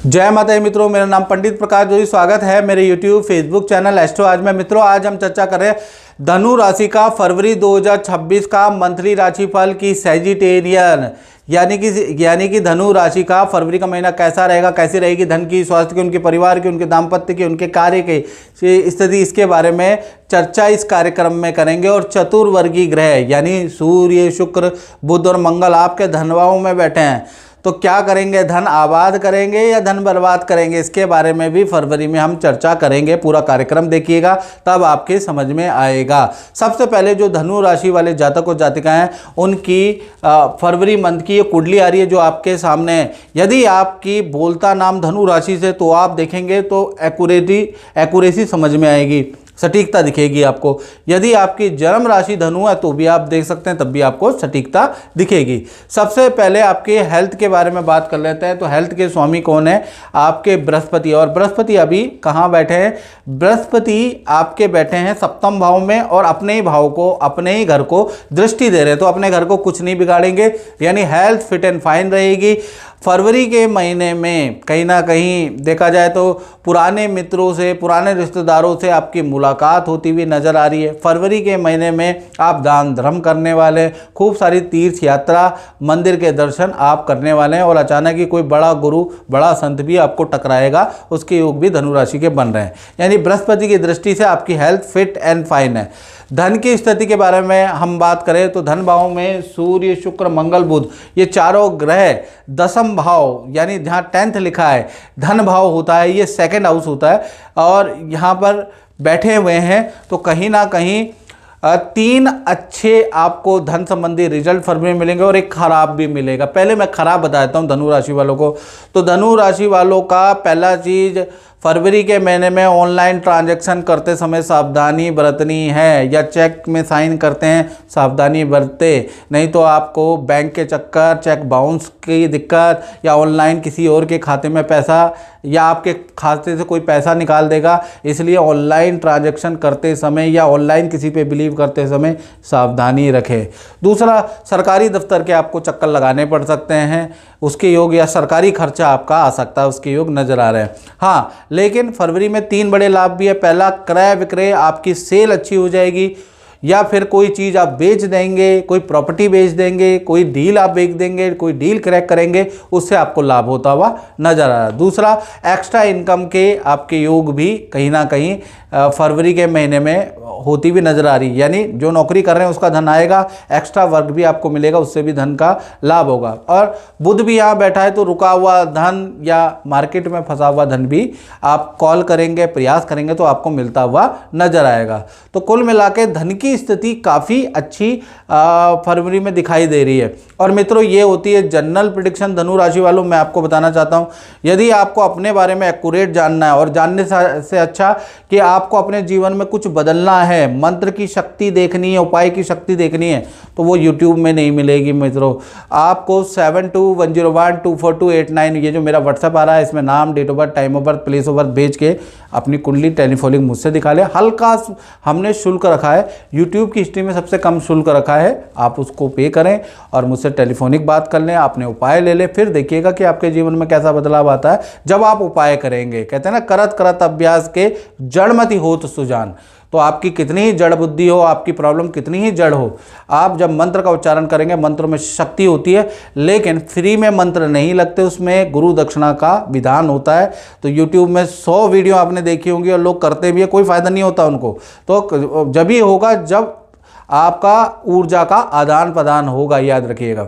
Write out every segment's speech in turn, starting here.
जय माता दी मित्रों, मेरा नाम पंडित प्रकाश जोशी। स्वागत है मेरे YouTube फेसबुक चैनल एस्ट्रो आज में। मित्रों, आज हम चर्चा कर रहे हैं धनु राशि का फरवरी 2026 का मंथली राशिफल की सैजिटेरियन यानी कि धनु राशि का फरवरी का महीना कैसा रहेगा, कैसी रहेगी धन की, स्वास्थ्य की, उनके परिवार की, उनके दाम्पत्य की, उनके कार्य की स्थिति, इसके बारे में चर्चा इस कार्यक्रम में करेंगे। और चतुर्वर्गीय ग्रह यानी सूर्य, शुक्र, बुध और मंगल आपके धनभाव में बैठे हैं, तो क्या करेंगे, धन आबाद करेंगे या धन बर्बाद करेंगे, इसके बारे में भी फरवरी में हम चर्चा करेंगे। पूरा कार्यक्रम देखिएगा तब आपके समझ में आएगा। सबसे पहले जो धनु राशि वाले जातक और जातिका हैं उनकी फरवरी मंथ की ये कुंडली आ रही है जो आपके सामने है। यदि आपकी बोलता नाम धनु राशि से तो आप देखेंगे तो एक्यूरेसी समझ में आएगी, सटीकता दिखेगी आपको। यदि आपकी जन्म राशि धनु है तो भी आप देख सकते हैं, तब भी आपको सटीकता दिखेगी। सबसे पहले आपके हेल्थ के बारे में बात कर लेते हैं। तो हेल्थ के स्वामी कौन है? आपके बृहस्पति। और बृहस्पति अभी कहाँ बैठे हैं? बृहस्पति आपके बैठे हैं सप्तम भाव में और अपने ही भाव को, अपने ही घर को दृष्टि दे रहे हैं, तो अपने घर को कुछ नहीं बिगाड़ेंगे, यानी हेल्थ फिट एंड फाइन रहेगी। फरवरी के महीने में कहीं ना कहीं देखा जाए तो पुराने मित्रों से, पुराने रिश्तेदारों से आपकी मुलाकात होती हुई नज़र आ रही है। फरवरी के महीने में आप दान धर्म करने वाले, खूब सारी तीर्थ यात्रा, मंदिर के दर्शन आप करने वाले हैं। और अचानक ही कोई बड़ा गुरु, बड़ा संत भी आपको टकराएगा, उसके योग भी धनु राशि के बन रहे हैं। यानी बृहस्पति की दृष्टि से आपकी हेल्थ फिट एंड फाइन है। धन की स्थिति के बारे में हम बात करें तो धन भाव में सूर्य, शुक्र, मंगल, बुध, ये चारों ग्रह दसम भाव यानी जहाँ 10th लिखा है धन भाव होता है, ये सेकंड हाउस होता है, और यहाँ पर बैठे हुए हैं। तो कहीं ना कहीं 3 अच्छे आपको धन संबंधी रिजल्ट फरवरी में मिलेंगे और एक खराब भी मिलेगा। पहले मैं खराब बताता हूँ धनु राशि वालों को। तो धनु राशि वालों का पहला चीज़, फरवरी के महीने में ऑनलाइन ट्रांजैक्शन करते समय सावधानी बरतनी है, या चेक में साइन करते हैं सावधानी बरते, नहीं तो आपको बैंक के चक्कर, चेक बाउंस की दिक्कत, या ऑनलाइन किसी और के खाते में पैसा, या आपके खाते से कोई पैसा निकाल देगा। इसलिए ऑनलाइन ट्रांजैक्शन करते समय या ऑनलाइन किसी पे बिलीव करते समय सावधानी रखें। दूसरा, सरकारी दफ्तर के आपको चक्कर लगाने पड़ सकते हैं, उसके योग, या सरकारी खर्चा आपका आ सकता है, उसके योग नज़र आ रहे हैं। हाँ, लेकिन फरवरी में 3 बड़े लाभ भी है। पहला, क्रय विक्रय, आपकी सेल अच्छी हो जाएगी, या फिर कोई चीज़ आप बेच देंगे, कोई प्रॉपर्टी बेच देंगे, कोई डील आप बेच देंगे, कोई डील क्रैक करेंगे, उससे आपको लाभ होता हुआ नजर आ रहा है। दूसरा, एक्स्ट्रा इनकम के आपके योग भी कहीं ना कहीं फरवरी के महीने में होती भी नजर आ रही है, यानी जो नौकरी कर रहे हैं उसका धन आएगा, एक्स्ट्रा वर्क भी आपको मिलेगा, उससे भी धन का लाभ होगा। और बुध भी यहाँ बैठा है तो रुका हुआ धन या मार्केट में फंसा हुआ धन भी आप कॉल करेंगे, प्रयास करेंगे तो आपको मिलता हुआ नजर आएगा। तो कुल मिला के धन की स्थिति काफ़ी अच्छी फरवरी में दिखाई दे रही है। और मित्रों, ये होती है जनरल प्रेडिक्शन धनु राशि वालों। मैं आपको बताना चाहता हूँ, यदि आपको अपने बारे में एक्यूरेट जानना है और जानने से अच्छा कि आपको अपने जीवन में कुछ बदलना है, मंत्र की शक्ति देखनी है, उपाय की शक्ति देखनी है, तो वो YouTube में नहीं मिलेगी मित्रों। आपको 7210124289 ये जो मेरा व्हाट्सएप आ रहा है, इसमें नाम, date of birth, time of birth, place of birth भेज के अपनी कुंडली टेलीफोनिक मुझसे दिखा ले। हल्का हमने शुल्क रखा है, YouTube की हिस्ट्री में सबसे कम शुल्क रखा है, आप उसको पे करें और मुझसे टेलीफोनिक बात कर लें, अपने उपाय ले लें, फिर देखिएगा कि आपके जीवन में कैसा बदलाव आता है जब आप उपाय करेंगे। कहते हैं ना, करत करत अभ्यास के जड़मति होत सुजान। तो आपकी कितनी ही जड़ बुद्धि हो, आपकी प्रॉब्लम कितनी ही जड़ हो, आप जब मंत्र का उच्चारण करेंगे, मंत्र में शक्ति होती है, लेकिन फ्री में मंत्र नहीं लगते, उसमें गुरु दक्षिणा का विधान होता है। तो YouTube में 100 वीडियो आपने देखी होंगी और लोग करते भी है, कोई फ़ायदा नहीं होता उनको। तो जब ही होगा जब आपका ऊर्जा का आदान प्रदान होगा, याद रखिएगा।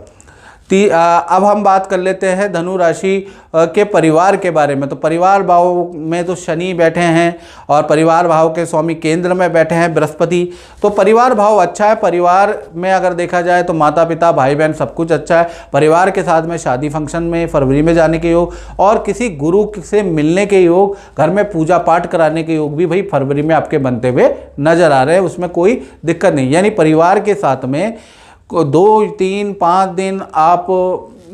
अब हम बात कर लेते हैं धनु राशि के परिवार के बारे में। तो परिवार भाव में तो शनि बैठे हैं और परिवार भाव के स्वामी केंद्र में बैठे हैं बृहस्पति। तो परिवार भाव अच्छा है। परिवार में अगर देखा जाए तो माता पिता, भाई बहन सब कुछ अच्छा है। परिवार के साथ में शादी फंक्शन में फरवरी में जाने के योग और किसी गुरु से मिलने के योग, घर में पूजा पाठ कराने के योग भी भाई फरवरी में आपके बनते हुए नजर आ रहे हैं, उसमें कोई दिक्कत नहीं। यानी परिवार के साथ में 2, 3, 5 दिन आप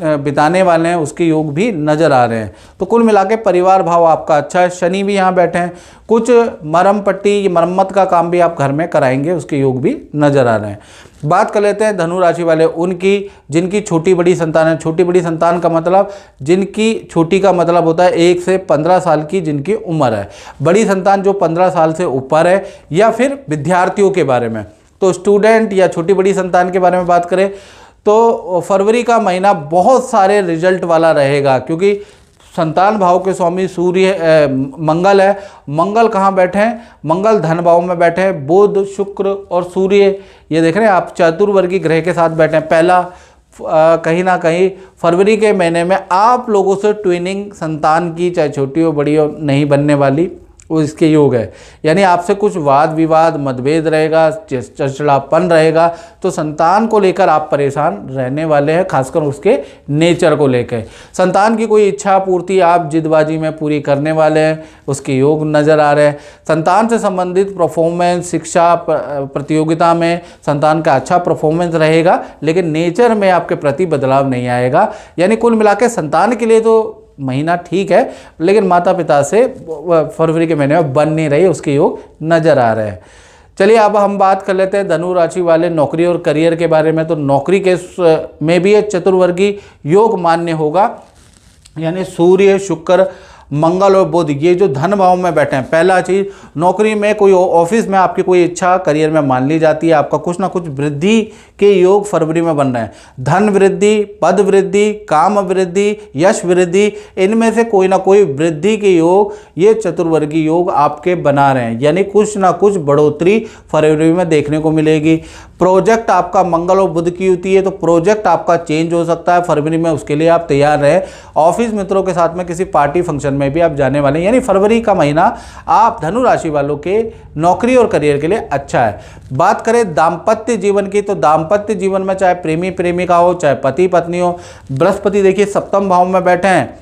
बिताने वाले हैं उसके योग भी नज़र आ रहे हैं। तो कुल मिला के परिवार भाव आपका अच्छा है। शनि भी यहाँ बैठे हैं, कुछ मरम पट्टी मरम्मत का काम भी आप घर में कराएंगे उसके योग भी नज़र आ रहे हैं। बात कर लेते हैं धनु राशि वाले उनकी जिनकी छोटी बड़ी संतान है। छोटी बड़ी संतान का मतलब जिनकी छोटी का मतलब होता है 1 से 15 साल की जिनकी उम्र है। बड़ी संतान जो 15 साल से ऊपर है, या फिर विद्यार्थियों के बारे में। तो स्टूडेंट या छोटी बड़ी संतान के बारे में बात करें तो फरवरी का महीना बहुत सारे रिजल्ट वाला रहेगा, क्योंकि संतान भाव के स्वामी सूर्य मंगल है। मंगल कहाँ बैठे हैं? मंगल धन भाव में बैठे हैं। बुध शुक्र और सूर्य ये देख रहे हैं आप चतुर्वर्गी ग्रह के साथ बैठे हैं। पहला कहीं ना कहीं फरवरी के महीने में आप लोगों से ट्विनिंग संतान की, चाहे छोटी हो बड़ी हो, नहीं बनने वाली, वो इसके योग है। यानी आपसे कुछ वाद विवाद मतभेद रहेगा, चिड़चिड़ापन रहेगा, तो संतान को लेकर आप परेशान रहने वाले हैं, खासकर उसके नेचर को लेकर। संतान की कोई इच्छा पूर्ति आप जिदबाजी में पूरी करने वाले हैं, उसके योग नज़र आ रहे हैं। संतान से संबंधित परफॉर्मेंस, शिक्षा प्रतियोगिता में संतान का अच्छा परफॉर्मेंस रहेगा, लेकिन नेचर में आपके प्रति बदलाव नहीं आएगा। यानी कुल मिला के संतान के लिए तो महीना ठीक है, लेकिन माता पिता से फरवरी के महीने में बन नहीं रही, उसके योग नज़र आ रहे हैं। चलिए अब हम बात कर लेते हैं धनु राशि वाले नौकरी और करियर के बारे में। तो नौकरी के में भी एक चतुर्वर्गी योग मान्य होगा, यानी सूर्य शुक्र मंगल और बुध ये जो धन भाव में बैठे हैं। पहला चीज़, नौकरी में कोई ऑफिस में आपकी कोई इच्छा करियर में मान ली जाती है, आपका कुछ ना कुछ वृद्धि के योग फरवरी में बन रहे हैं। धन वृद्धि, पद वृद्धि, काम वृद्धि, यश वृद्धि, इनमें से कोई ना कोई वृद्धि के योग ये चतुर्वर्गीय योग आपके बना रहे हैं। यानी कुछ ना कुछ बढ़ोतरी फरवरी में देखने को मिलेगी। प्रोजेक्ट आपका मंगल और बुध की युति है, तो प्रोजेक्ट आपका चेंज हो सकता है फरवरी में, उसके लिए आप तैयार रहें। ऑफिस मित्रों के साथ में किसी पार्टी फंक्शन में भी आप जाने वाले हैं। यानी फरवरी का महीना आप धनु राशि वालों के नौकरी और करियर के लिए अच्छा है। बात करें दाम्पत्य जीवन की, तो दाम्पत्य जीवन में चाहे प्रेमी प्रेमिका हो, चाहे पति पत्नी हो, बृहस्पति देखिए सप्तम भाव में बैठे हैं,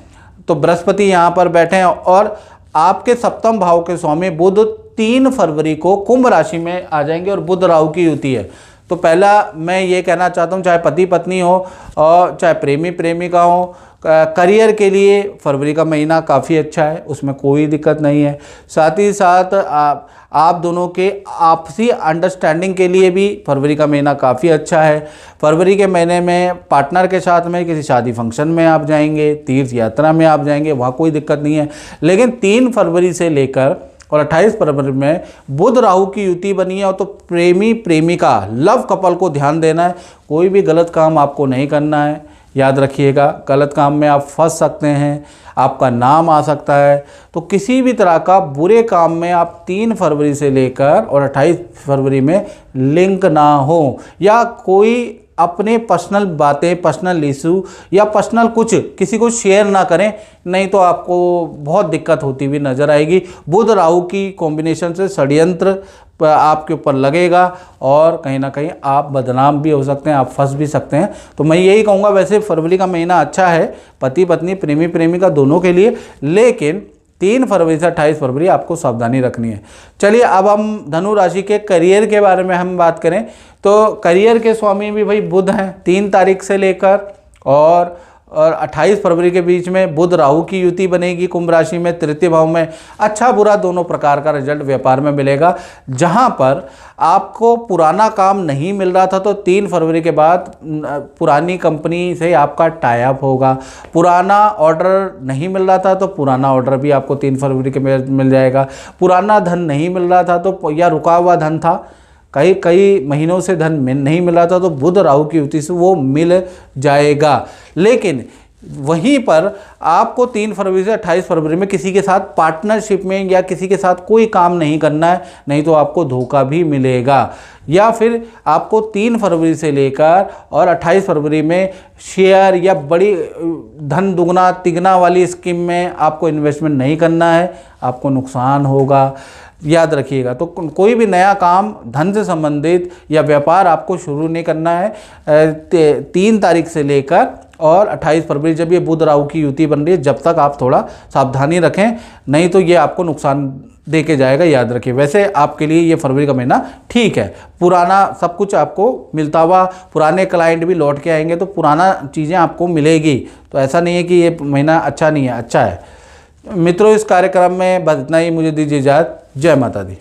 तो बृहस्पति यहाँ पर बैठे हैं और आपके सप्तम भाव के स्वामी बुध 3 फरवरी को कुंभ राशि में आ जाएंगे और बुध राहु की युति है। तो पहला मैं ये कहना चाहता हूँ, चाहे पति पत्नी हो और चाहे प्रेमी प्रेमिका हो, करियर के लिए फरवरी का महीना काफ़ी अच्छा है, उसमें कोई दिक्कत नहीं है। साथ ही साथ आप दोनों के आपसी अंडरस्टैंडिंग के लिए भी फरवरी का महीना काफ़ी अच्छा है। फरवरी के महीने में पार्टनर के साथ में किसी शादी फंक्शन में आप जाएंगे, तीर्थ यात्रा में आप जाएंगे, वहाँ कोई दिक्कत नहीं है। लेकिन 3 फरवरी से लेकर और 28 फरवरी में बुध राहु की युति बनी है, और तो प्रेमी प्रेमिका लव कपल को ध्यान देना है। कोई भी गलत काम आपको नहीं करना है, याद रखिएगा। गलत काम में आप फंस सकते हैं, आपका नाम आ सकता है। तो किसी भी तरह का बुरे काम में आप 3 फरवरी से लेकर और 28 फरवरी में लिंक ना हो, या कोई अपने पर्सनल बातें, पर्सनल इशू या पर्सनल कुछ किसी को शेयर ना करें, नहीं तो आपको बहुत दिक्कत होती हुई नज़र आएगी। बुध राहु की कॉम्बिनेशन से षड्यंत्र आपके ऊपर लगेगा और कहीं ना कहीं आप बदनाम भी हो सकते हैं, आप फंस भी सकते हैं। तो मैं यही कहूँगा, वैसे फरवरी का महीना अच्छा है पति पत्नी प्रेमी प्रेमिका दोनों के लिए, लेकिन 3 फरवरी से 28 फरवरी आपको सावधानी रखनी है। चलिए अब हम धनु राशि के करियर के बारे में हम बात करें, तो करियर के स्वामी भी भाई बुध हैं। 3 तारीख से लेकर और 28 फरवरी के बीच में बुध राहु की युति बनेगी कुंभ राशि में, तृतीय भाव में। अच्छा बुरा दोनों प्रकार का रिजल्ट व्यापार में मिलेगा। जहां पर आपको पुराना काम नहीं मिल रहा था, तो 3 फरवरी के बाद पुरानी कंपनी से आपका टाई अप होगा। पुराना ऑर्डर नहीं मिल रहा था, तो पुराना ऑर्डर भी आपको 3 फरवरी के मिल जाएगा। पुराना धन नहीं मिल रहा था, तो या रुका हुआ धन था, कई महीनों से धन नहीं मिल रहा था, तो बुध राहु की युति से वो मिल जाएगा। लेकिन वहीं पर आपको 3 फरवरी से 28 फरवरी में किसी के साथ पार्टनरशिप में या किसी के साथ कोई काम नहीं करना है, नहीं तो आपको धोखा भी मिलेगा। या फिर आपको 3 फरवरी से लेकर और 28 फरवरी में शेयर या बड़ी धन दुगना तिगना वाली स्कीम में आपको इन्वेस्टमेंट नहीं करना है, आपको नुकसान होगा। याद रखिएगा। तो कोई भी नया काम धन से संबंधित या व्यापार आपको शुरू नहीं करना है 3 तारीख से लेकर और 28 फरवरी, जब ये बुध राहु की युति बन रही है, जब तक आप थोड़ा सावधानी रखें, नहीं तो ये आपको नुकसान दे के जाएगा, याद रखिए। वैसे आपके लिए ये फरवरी का महीना ठीक है, पुराना सब कुछ आपको मिलता हुआ, पुराने क्लाइंट भी लौट के आएंगे, तो पुराना चीज़ें आपको मिलेगी। तो ऐसा नहीं है कि ये महीना अच्छा नहीं है, अच्छा है। मित्रों, इस कार्यक्रम में बस इतना ही, मुझे दीजिए इजाज़त। जय माता दी।